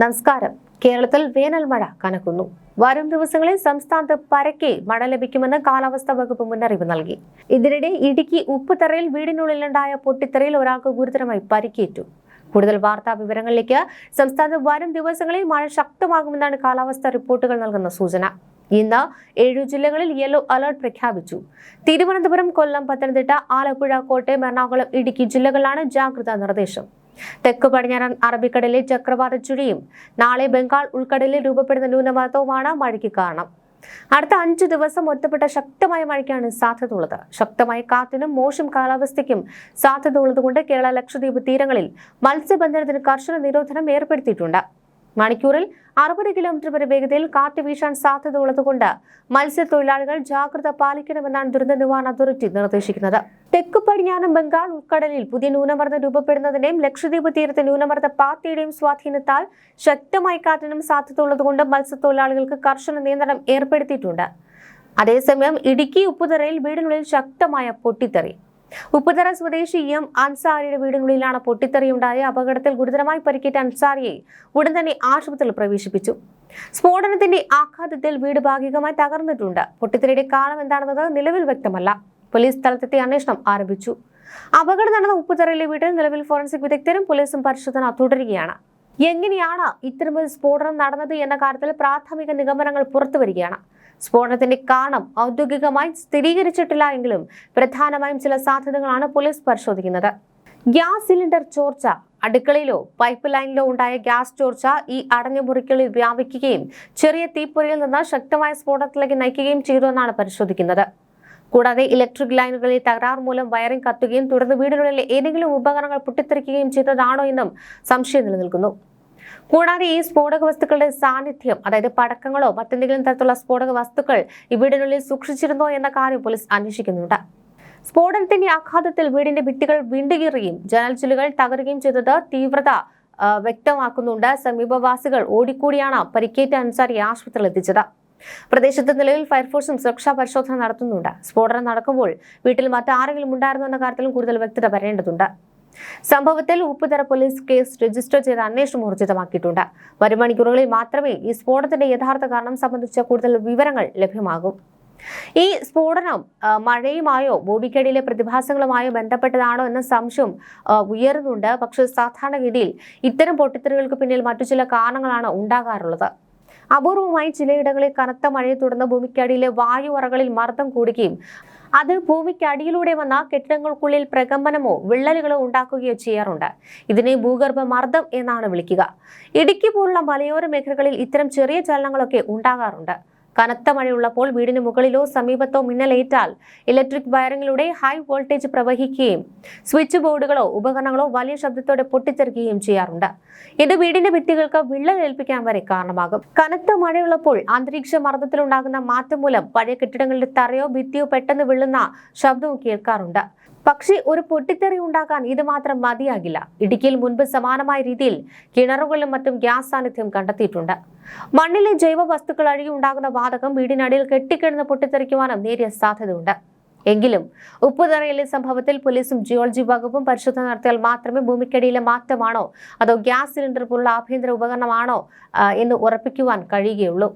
നമസ്കാരം. കേരളത്തിൽ വേനൽ മഴ കനക്കുന്നു. വരും ദിവസങ്ങളിൽ സംസ്ഥാനത്ത് പരക്കെ മഴ ലഭിക്കുമെന്ന് കാലാവസ്ഥാ വകുപ്പ് മുന്നറിയിപ്പ് നൽകി. ഇതിനിടെ ഇടുക്കി ഉപ്പുതറയിൽ വീടിനുള്ളിലുണ്ടായ പൊട്ടിത്തെറിയിൽ ഒരാൾക്ക് ഗുരുതരമായി പരിക്കേറ്റു. കൂടുതൽ വാർത്താ വിവരങ്ങളിലേക്ക്. സംസ്ഥാനത്ത് വരും ദിവസങ്ങളിൽ മഴ ശക്തമാകുമെന്നാണ് കാലാവസ്ഥാ റിപ്പോർട്ടുകൾ നൽകുന്ന സൂചന. ഇന്ന് 7 ജില്ലകളിൽ യെല്ലോ അലർട്ട് പ്രഖ്യാപിച്ചു. തിരുവനന്തപുരം, കൊല്ലം, പത്തനംതിട്ട, ആലപ്പുഴ, കോട്ടയം, എറണാകുളം, ഇടുക്കി ജില്ലകളിലാണ് ജാഗ്രതാ നിർദ്ദേശം. തെക്ക് പടിഞ്ഞാറൻ അറബിക്കടലിലെ ചക്രവാത ചുഴിയും നാളെ ബംഗാൾ ഉൾക്കടലിൽ രൂപപ്പെടുന്ന ന്യൂനമർദ്ദവുമാണ് മഴയ്ക്ക് കാരണം. അടുത്ത 5 ദിവസം ഒറ്റപ്പെട്ട ശക്തമായ മഴയ്ക്കാണ് സാധ്യതയുള്ളത്. ശക്തമായ കാറ്റിനും മോശം കാലാവസ്ഥയ്ക്കും സാധ്യത ഉള്ളതുകൊണ്ട് കേരള, ലക്ഷദ്വീപ് തീരങ്ങളിൽ മത്സ്യബന്ധനത്തിന് കർശന നിരോധനം ഏർപ്പെടുത്തിയിട്ടുണ്ട്. മണിക്കൂറിൽ 60 കിലോമീറ്റർ വരെ വേഗതയിൽ കാറ്റ് വീശാൻ സാധ്യത ഉള്ളതുകൊണ്ട് മത്സ്യത്തൊഴിലാളികൾ ജാഗ്രത പാലിക്കണമെന്നാണ് ദുരന്ത നിവാരണ അതോറിറ്റി നിർദ്ദേശിക്കുന്നത്. തെക്ക് പടിഞ്ഞാറൻ ബംഗാൾ ഉൾക്കടലിൽ പുതിയ ന്യൂനമർദ്ദം രൂപപ്പെടുന്നതിന്റെയും ലക്ഷദ്വീപ് തീരത്തെ ന്യൂനമർദ്ദ പാത്തിയുടെയും സ്വാധീനത്താൽ ശക്തമായ കാറ്റിനും സാധ്യത ഉള്ളതുകൊണ്ട് മത്സ്യത്തൊഴിലാളികൾക്ക് കർശന നിയന്ത്രണം ഏർപ്പെടുത്തിയിട്ടുണ്ട്. അതേസമയം ഇടുക്കി ഉപ്പുതറയിൽ വീടിനുള്ളിൽ ശക്തമായ പൊട്ടിത്തെറി. ഉപ്പുതറ സ്വദേശി എം അൻസാരിയുടെ വീടിനുള്ളിലാണ് പൊട്ടിത്തെറിയുണ്ടായ. അപകടത്തിൽ ഗുരുതരമായി പരിക്കേറ്റ അൻസാരിയെ ഉടൻ തന്നെ ആശുപത്രിയിൽ പ്രവേശിപ്പിച്ചു. സ്ഫോടനത്തിന്റെ ആഘാതത്തിൽ വീട് ഭാഗികമായി തകർന്നിട്ടുണ്ട്. പൊട്ടിത്തെറിയുടെ കാരണം എന്താണെന്നത് നിലവിൽ വ്യക്തമല്ല. പോലീസ് സ്ഥലത്തെത്തി അന്വേഷണം ആരംഭിച്ചു. അപകടം നടന്ന ഉപ്പുതറയിലെ വീട്ടിൽ നിലവിൽ ഫോറൻസിക് വിദഗ്ധരും പോലീസും പരിശോധന തുടരുകയാണ്. എങ്ങനെയാണ് ഇത്തരമൊരു സ്ഫോടനം നടന്നത് എന്ന കാര്യത്തിൽ പ്രാഥമിക നിഗമനങ്ങൾ പുറത്തുവരികയാണ്. സ്ഫോടനത്തിന്റെ കാരണം ഔദ്യോഗികമായി സ്ഥിരീകരിച്ചിട്ടില്ല എങ്കിലും പ്രധാനമായും ചില സാധ്യതകളാണ് പോലീസ് പരിശോധിക്കുന്നത്. ഗ്യാസ് സിലിണ്ടർ ചോർച്ച. അടുക്കളയിലോ പൈപ്പ് ലൈനിലോ ഉണ്ടായ ഗ്യാസ് ചോർച്ച ഈ അടഞ്ഞ മുറികളിൽ വ്യാപിക്കുകയും ചെറിയ തീപ്പൊരിയിൽ നിന്ന് ശക്തമായ സ്ഫോടനത്തിലേക്ക് നയിക്കുകയും ചെയ്തു എന്നാണ് പരിശോധിക്കുന്നത്. കൂടാതെ ഇലക്ട്രിക് ലൈനുകളിൽ തകരാർ മൂലം വയറിംഗ് കത്തുകയും തുടർന്ന് വീടുകളിലെ ഏതെങ്കിലും ഉപകരണങ്ങൾ പൊട്ടിത്തെറിക്കുകയും ചെയ്തതാണോ എന്നും സംശയം നിലനിൽക്കുന്നു. കൂടാതെ ഈ സ്ഫോടക വസ്തുക്കളുടെ സാന്നിധ്യം, അതായത് പടക്കങ്ങളോ മറ്റെന്തെങ്കിലും തരത്തിലുള്ള സ്ഫോടക വസ്തുക്കൾ ഈ വീടിനുള്ളിൽ സൂക്ഷിച്ചിരുന്നോ എന്ന കാര്യം പോലീസ് അന്വേഷിക്കുന്നുണ്ട്. സ്ഫോടനത്തിന്റെ ആഘാതത്തിൽ വീടിന്റെ ഭിത്തികൾ വിണ്ടുകീറുകയും ജനൽച്ചില്ലുകൾ തകരുകയും ചെയ്തത് തീവ്രത വ്യക്തമാക്കുന്നുണ്ട്. സമീപവാസികൾ ഓടിക്കൂടിയാണ് പരിക്കേറ്റ അൻസാരി ആശുപത്രിയിൽ എത്തിച്ചത്. പ്രദേശത്ത് നിലവിൽ ഫയർഫോഴ്സും സുരക്ഷാ പരിശോധന നടത്തുന്നുണ്ട്. സ്ഫോടനം നടക്കുമ്പോൾ വീട്ടിൽ മറ്റാരെങ്കിലും ഉണ്ടായിരുന്നോ എന്ന കാര്യത്തിലും കൂടുതൽ വ്യക്തത വരേണ്ടതുണ്ട്. സംഭവത്തിൽ ഉപ്പുതറ പോലീസ് കേസ് രജിസ്റ്റർ ചെയ്ത് അന്വേഷണം ഊർജിതമാക്കിയിട്ടുണ്ട്. വരും മണിക്കൂറുകളിൽ മാത്രമേ ഈ സ്ഫോടനത്തിന്റെ യഥാർത്ഥ കാരണം സംബന്ധിച്ച കൂടുതൽ വിവരങ്ങൾ ലഭ്യമാകും. ഈ സ്ഫോടനം മഴയുമായോ ഭൂമിക്കടിയിലെ പ്രതിഭാസങ്ങളുമായോ ബന്ധപ്പെട്ടതാണോ എന്ന സംശയം ഉയരുന്നുണ്ട്. പക്ഷേ സാധാരണഗതിയിൽ ഇത്തരം പൊട്ടിത്തെറികൾക്ക് പിന്നിൽ മറ്റു ചില കാരണങ്ങളാണ് ഉണ്ടാകാറുള്ളത്. അപൂർവമായി ചിലയിടങ്ങളിൽ കനത്ത മഴയെ തുടർന്ന് ഭൂമിക്കടിയിലെ വായു അറകളിൽ മർദ്ദം കൂടുകയും അത് ഭൂമിക്കടിയിലൂടെ വന്ന കെട്ടിടങ്ങൾക്കുള്ളിൽ പ്രകമ്പനമോ വിള്ളലുകളോ ഉണ്ടാക്കുകയോ ചെയ്യാറുണ്ട്. ഇതിനെ ഭൂഗർഭ മർദ്ദം എന്നാണ് വിളിക്കുക. ഇടുക്കി പോലുള്ള മലയോര മേഖലകളിൽ ഇത്തരം ചെറിയ ചലനങ്ങളൊക്കെ ഉണ്ടാകാറുണ്ട്. കനത്ത മഴയുള്ളപ്പോൾ വീടിന് മുകളിലോ സമീപത്തോ മിന്നലേറ്റാൽ ഇലക്ട്രിക് വയറിങ്ങിലൂടെ ഹൈ വോൾട്ടേജ് പ്രവഹിക്കുകയും സ്വിച്ച് ബോർഡുകളോ ഉപകരണങ്ങളോ വലിയ ശബ്ദത്തോടെ പൊട്ടിത്തെറിക്കുകയും ചെയ്യാറുണ്ട്. ഇത് വീടിന്റെ ഭിത്തികൾക്ക് വിള്ളലേൽപ്പിക്കാൻ വരെ കാരണമാകും. കനത്ത മഴയുള്ളപ്പോൾ അന്തരീക്ഷ മർദ്ദത്തിലുണ്ടാകുന്ന മാറ്റം മൂലം പഴയ കെട്ടിടങ്ങളുടെ തറയോ ഭിത്തിയോ പെട്ടെന്ന് വിള്ളുന്ന ശബ്ദവും കേൾക്കാറുണ്ട്. പക്ഷേ ഒരു പൊട്ടിത്തെറി ഉണ്ടാക്കാൻ ഇത് മാത്രം മതിയാകില്ല. ഇടുക്കിയിൽ മുൻപ് സമാനമായ രീതിയിൽ കിണറുകളിലും മറ്റും ഗ്യാസ് സാന്നിധ്യം കണ്ടെത്തിയിട്ടുണ്ട്. മണ്ണിലെ ജൈവ വസ്തുക്കൾ അഴുകി ഉണ്ടാകുന്ന വാതകം വീടിനടിയിൽ കെട്ടിക്കിടന്ന് പൊട്ടിത്തെറിക്കുവാനും നേരിയ സാധ്യതയുണ്ട്. എങ്കിലും ഉപ്പുതറയിലെ സംഭവത്തിൽ പോലീസും ജിയോളജി വകുപ്പും പരിശോധന നടത്തിയാൽ മാത്രമേ ഭൂമിക്കടിയിലെ മാറ്റമാണോ അതോ ഗ്യാസ് സിലിണ്ടർ പോലുള്ള ആഭ്യന്തര ഉപകരണമാണോ എന്ന് ഉറപ്പിക്കുവാൻ കഴിയുകയുള്ളൂ.